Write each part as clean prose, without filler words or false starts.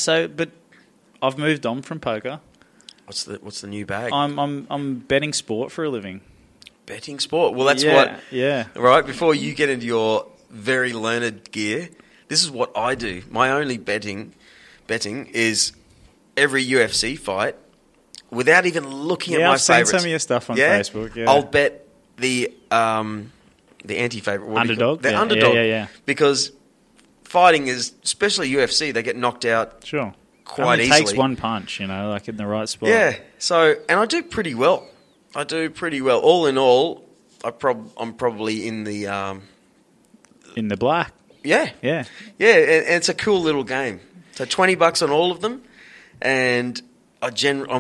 But I've moved on from poker. What's the new bag? I'm betting sport for a living. Betting sport. Well, that's right. Before you get into your very learned gear, this is what I do. My only betting is every UFC fight, without even looking at my favourites. I've seen some of your stuff on Facebook. Yeah. I'll bet the anti-favourite. Underdog? The underdog. Yeah. Because fighting is, especially UFC, they get knocked out quite easily. It takes one punch, like in the right spot. Yeah. So, and I do pretty well. All in all, I'm probably in the... in the black. Yeah. Yeah. Yeah, and it's a cool little game. So $20 on all of them, and I'm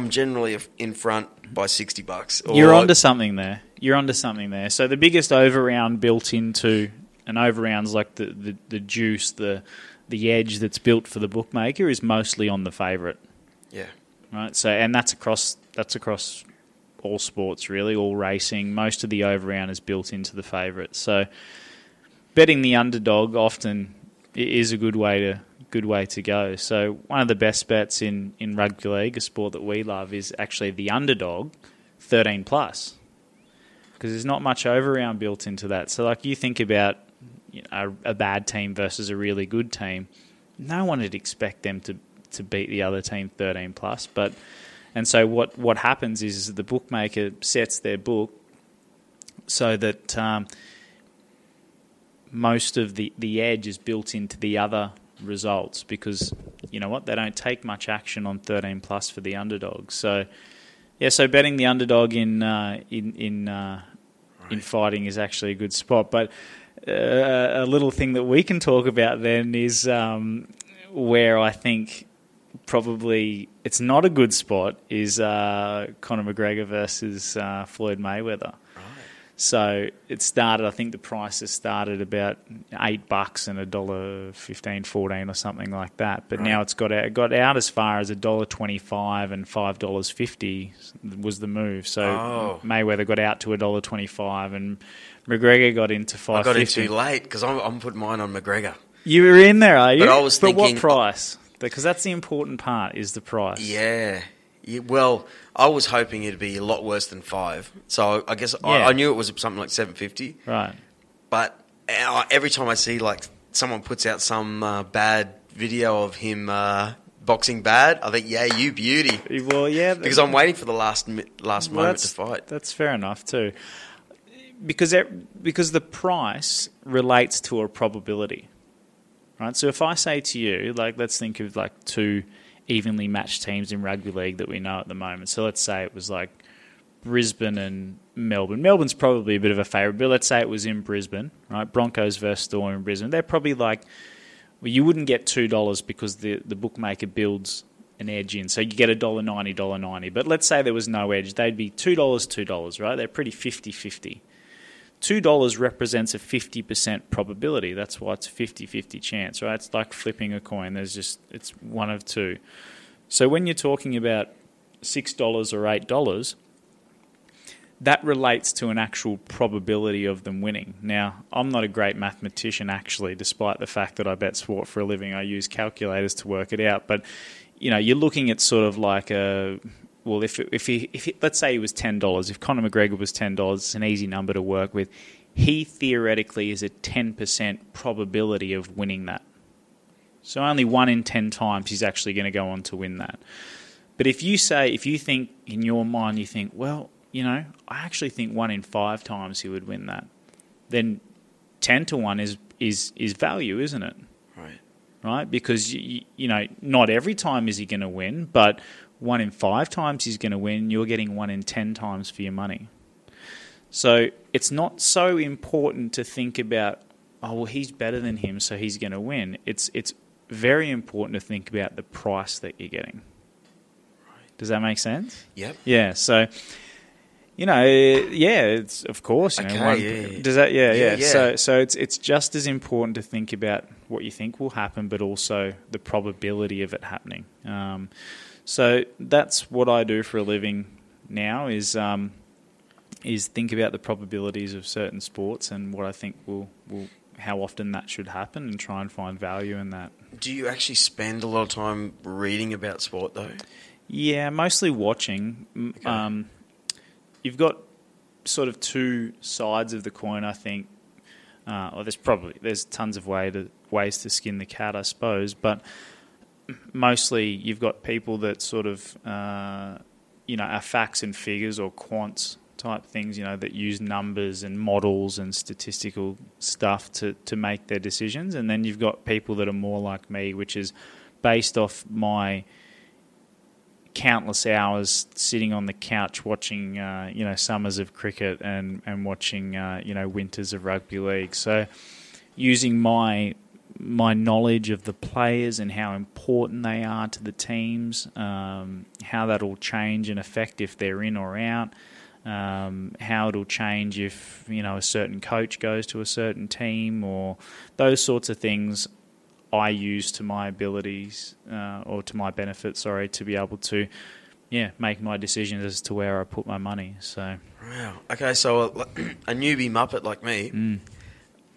generally in front by $60. You're onto something there. So the biggest over-round built into an over-round's like the juice, the edge that's built for the bookmaker is mostly on the favourite. Yeah. Right. So and that's across all sports really, all racing. Most of the over-round is built into the favourite. So betting the underdog often is a good way to go. So one of the best bets in rugby league, a sport that we love, is actually the underdog 13+. Because there's not much over-round built into that. So like you think about a bad team versus a really good team, no one would expect them to beat the other team 13+. And so what happens is the bookmaker sets their book so that most of the edge is built into the other results, because you know what, they don't take much action on 13+ for the underdog. So betting the underdog in fighting is actually a good spot. But a little thing that we can talk about then is where I think probably it's not a good spot is Conor McGregor versus Floyd Mayweather. So it started, I think the prices started about $8 and $1.15, $14 or something like that. But now it's got out as far as $1.25 and $5.50 was the move. So Mayweather got out to $1.25 and McGregor got into $5.50. I got in too late because I'm putting mine on McGregor. You were in there, are you? But I was thinking... But what price? Because that's the important part, is the price. Yeah. Well, I was hoping it'd be a lot worse than 5. So I guess I knew it was something like 750. Right. But every time I see like someone puts out some bad video of him boxing bad, I think, yeah, you beauty. Well, yeah. Because I'm waiting for the last moment to fight. That's fair enough too. Because the price relates to a probability. Right? So if I say to you, like, let's think of like two evenly matched teams in rugby league that we know at the moment. So let's say it was like Brisbane and Melbourne. Melbourne's probably a bit of a favourite, but let's say it was in Brisbane, right? Broncos versus Storm in Brisbane. They're probably like, well, you wouldn't get $2 because the bookmaker builds an edge in. So you get $1.90, $1.90. But let's say there was no edge. They'd be $2, right? They're pretty 50-50. $2 represents a 50% probability. That's why it's a 50-50 chance, right? It's like flipping a coin. It's one of two. So when you're talking about $6 or $8, that relates to an actual probability of them winning. Now, I'm not a great mathematician, actually, despite the fact that I bet sport for a living. I use calculators to work it out. But, you're looking at sort of like a... Well, if let's say he was $10, if Conor McGregor was $10, it's an easy number to work with. He theoretically is a 10% probability of winning that. So only 1 in 10 times he's actually going to go on to win that. But if you think in your mind, you think, well, I actually think 1 in 5 times he would win that, then 10 to 1 is value, isn't it? Right? Because not every time is he going to win, but 1 in 5 times he's going to win, you're getting 1 in 10 times for your money. So it's not so important to think about, oh, well, he's better than him, so he's going to win. It's very important to think about the price that you're getting. Does that make sense? Yep. Yeah, so... it's of course. Does that? Yeah. So it's just as important to think about what you think will happen, but also the probability of it happening. So that's what I do for a living now is think about the probabilities of certain sports and what I think how often that should happen and try and find value in that. Do you actually spend a lot of time reading about sport though? Yeah, mostly watching. Okay. You've got sort of two sides of the coin, I think. There's tons of ways to skin the cat, I suppose, but mostly you've got people that sort of are facts and figures or quants type things, that use numbers and models and statistical stuff to make their decisions, and then you've got people that are more like me, which is based off my countless hours sitting on the couch watching, summers of cricket and watching, winters of rugby league. So using my knowledge of the players and how important they are to the teams, how that'll change and affect if they're in or out, how it'll change if, a certain coach goes to a certain team, or those sorts of things I use to my abilities or to my benefit, to be able to, make my decisions as to where I put my money. So, wow. Okay, so a newbie muppet like me,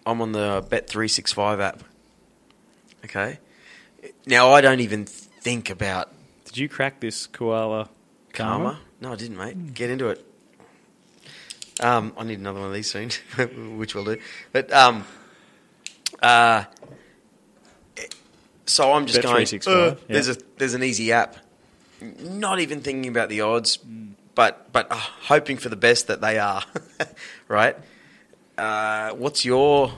I'm on the Bet365 app. Okay, now I don't even think about. Did you crack this Koala Karma? No, I didn't, mate. Get into it. I need another one of these soon, which we'll do. But so I'm just going. There's an easy app. Not even thinking about the odds, but hoping for the best that they are. Right? What's your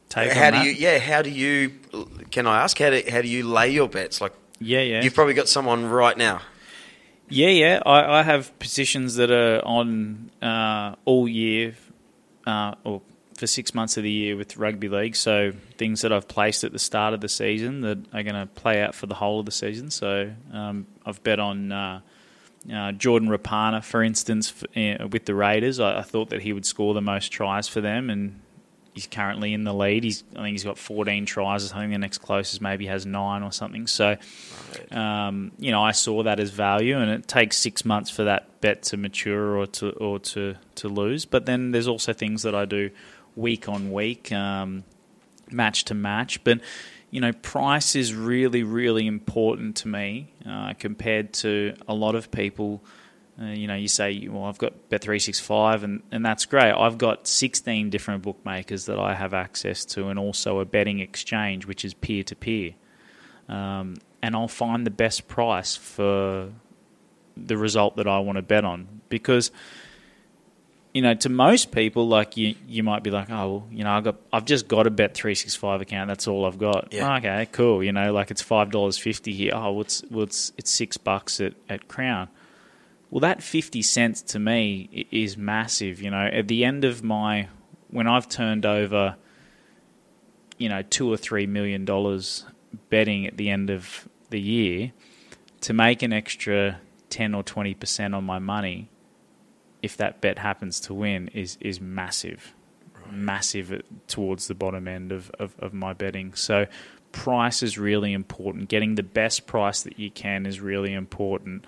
take on that? How do you? Can I ask how do you lay your bets? Like, yeah. You've probably got someone right now. Yeah. I have positions that are on all year, or for 6 months of the year with rugby league. So things that I've placed at the start of the season that are going to play out for the whole of the season. So I've bet on Jordan Rapana, for instance, with the Raiders. I thought that he would score the most tries for them, and he's currently in the lead. I think he's got 14 tries or something. The next closest maybe has 9 or something. So, I saw that as value, and it takes 6 months for that bet to mature or to lose. But then there's also things that I do week on week, match to match. But, price is really, really important to me compared to a lot of people. You say, well, I've got Bet365 and that's great. I've got 16 different bookmakers that I have access to, and also a betting exchange, which is peer-to-peer. And I'll find the best price for the result that I want to bet on. Because, to most people, like you might be like, oh, well, I've just got a Bet365 account. That's all I've got. Yeah. Okay, cool. Like it's $5.50 here. Oh, it's $6 at Crown. Well, that 50 cents to me is massive. At the end of when I've turned over, $2 or $3 million betting at the end of the year, to make an extra 10 or 20% on my money, if that bet happens to win, is massive. Right. Massive towards the bottom end of my betting. So price is really important. Getting the best price that you can is really important.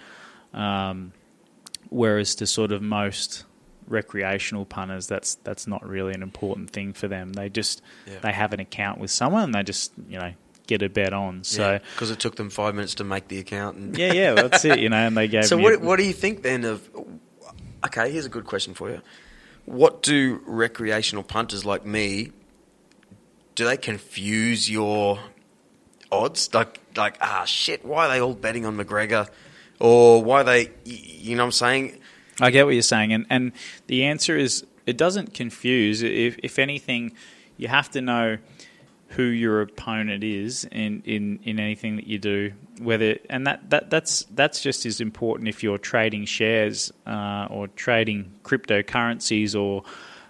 Whereas to sort of most recreational punters, that's not really an important thing for them. They just they have an account with someone and they just get a bet on. So because it took them 5 minutes to make the account. And that's it. And they gave. So what do you think then of? Okay, here's a good question for you. What do recreational punters like me? Do they confuse your odds? Like shit, why are they all betting on McGregor? Or why they, what I'm saying? I get what you're saying. And the answer is it doesn't confuse. If anything, you have to know who your opponent is in anything that you do. That's just as important if you're trading shares or trading cryptocurrencies or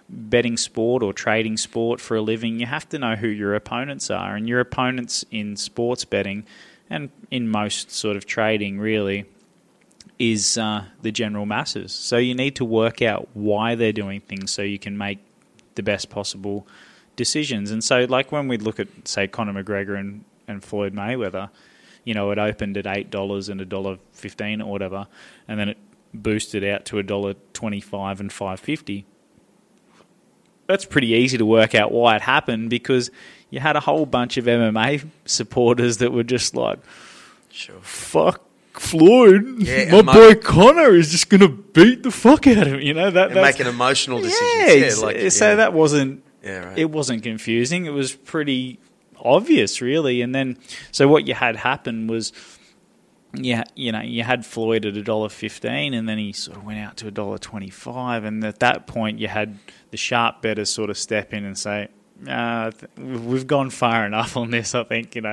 betting sport or trading sport for a living. You have to know who your opponents are. And your opponents in sports betting and in most sort of trading really is the general masses. So you need to work out why they're doing things so you can make the best possible decisions. And so like when we look at, say, Conor McGregor and Floyd Mayweather, it opened at $8 and $1.15 or whatever, and then it boosted out to $1.25 and $5.50. that's pretty easy to work out why it happened, because you had a whole bunch of MMA supporters that were just like, sure. Fuck Floyd, my boy Connor is just going to beat the fuck out of him. You know, that's making emotional decisions. So that wasn't, it wasn't confusing. It was pretty obvious, really. And then, so what you had happen was, you had Floyd at $1.15, and then he sort of went out to $1.25, and at that point you had the sharp bettors sort of step in and say, we've gone far enough on this, I think, and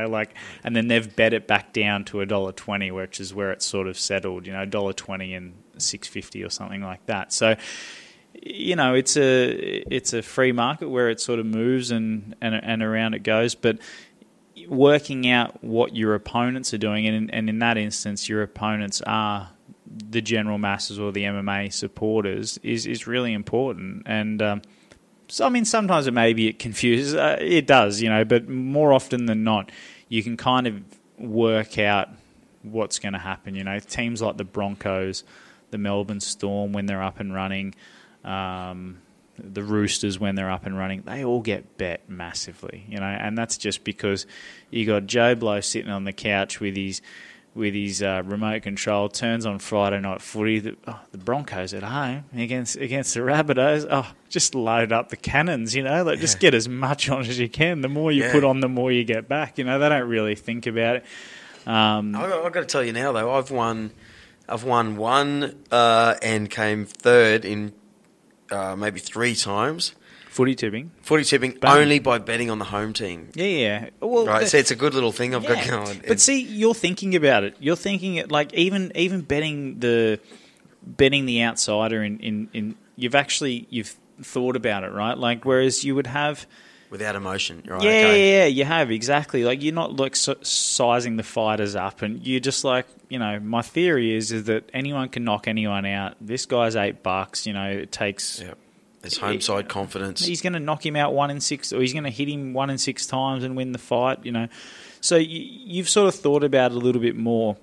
then they've bet it back down to $1.20, which is where it's sort of settled, $1.20 and $6.50 or something like that. So, it's a free market where it sort of moves and around it goes, but working out what your opponents are doing, and in that instance, your opponents are the general masses or the MMA supporters, is really important. And so, I mean, sometimes it confuses. It does, but more often than not, you can kind of work out what's going to happen. Teams like the Broncos, the Melbourne Storm, when they're up and running, the Roosters, when they're up and running, they all get bet massively, and that's just because you got Joe Blow sitting on the couch with his remote control, turns on Friday night footy. The Broncos at home against the Rabbitohs. Oh, just load up the cannons, just get as much on as you can. The more you put on, the more you get back. They don't really think about it. I've got to tell you now, though, I've won one and came third in maybe 3 times. Footy tipping Bang. Only by betting on the home team. Yeah. Well, right. So it's a good little thing I've got going. But see, you're thinking about it. You're thinking it like even betting the outsider in you've thought about it, right? Like whereas you would have without emotion, right? Yeah, you have exactly. Like you're not like sizing the fighters up, and you're just like, my theory is that anyone can knock anyone out. This guy's $8. It takes. Yep. There's home side confidence. He's going to knock him out 1 in 6, or he's going to hit him 1 in 6 times and win the fight. So you've sort of thought about it a little bit more.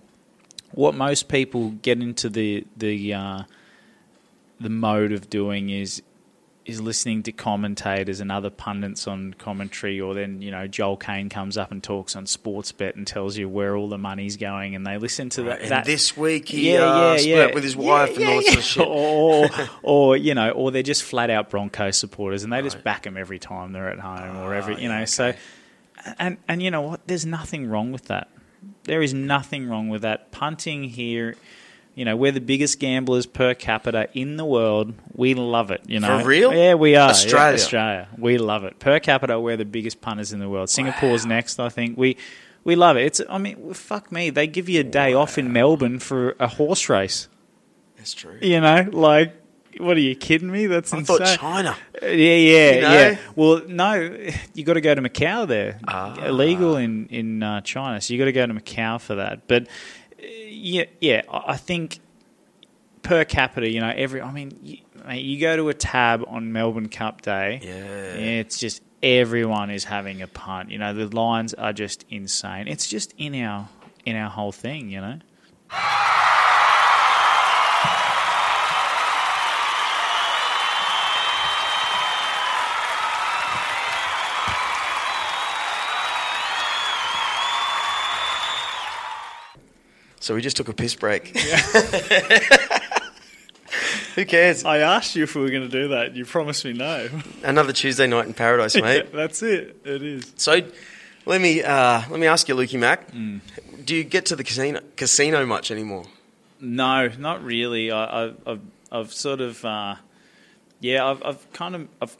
What most people get into the mode of doing is listening to commentators and other pundits on commentary, or then, Joel Kane comes up and talks on Sportsbet and tells you where all the money's going, and they listen to that. And this week he split with his wife and all that sort of shit. or they're just flat out Broncos supporters and they just back them every time they're at home or every, so, and you know what? There's nothing wrong with that. There is nothing wrong with that. Punting here, we're the biggest gamblers per capita in the world. We love it, For real? Yeah, we are. Australia. Yeah, Australia. We love it. Per capita, we're the biggest punters in the world. Singapore next, I think. We love it. Fuck me. They give you a day off in Melbourne for a horse race. That's true. What are you kidding me? That's insane. I thought China. Yeah. Well, no, you got to go to Macau there. Illegal in China, so you got to go to Macau for that. But I think per capita, you go to a tab on Melbourne Cup Day. Yeah. It's just everyone is having a punt. The lines are just insane. It's just in our whole thing. So we just took a piss break. Who cares? I asked you if we were going to do that. You promised me no. Another Tuesday night in paradise, mate. That's it. It is. So let me ask you, Lukey Mac. Do you get to the casino much anymore? No, not really. I've sort of. I've kind of.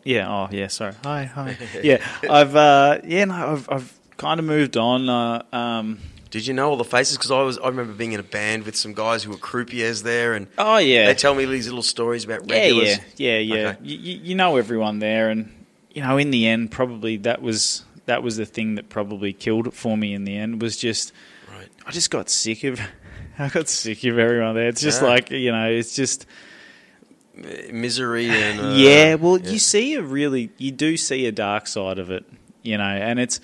Sorry. Hi. Yeah, I've kind of moved on. Did you know all the faces? Because I remember being in a band with some guys who were croupiers there, and they tell me these little stories about regulars. Yeah. Okay. You know everyone there, and in the end, probably that was the thing that probably killed it for me. In the end, was just I just got sick of everyone there. It's just it's just misery and you do see a dark side of it, and it's.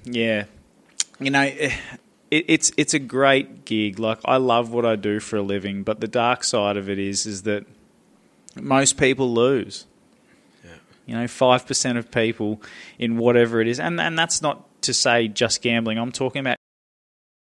Yeah, it's a great gig. Like I love what I do for a living, but the dark side of it is that most people lose. Yeah. 5% of people in whatever it is. And that's not to say just gambling. I'm talking about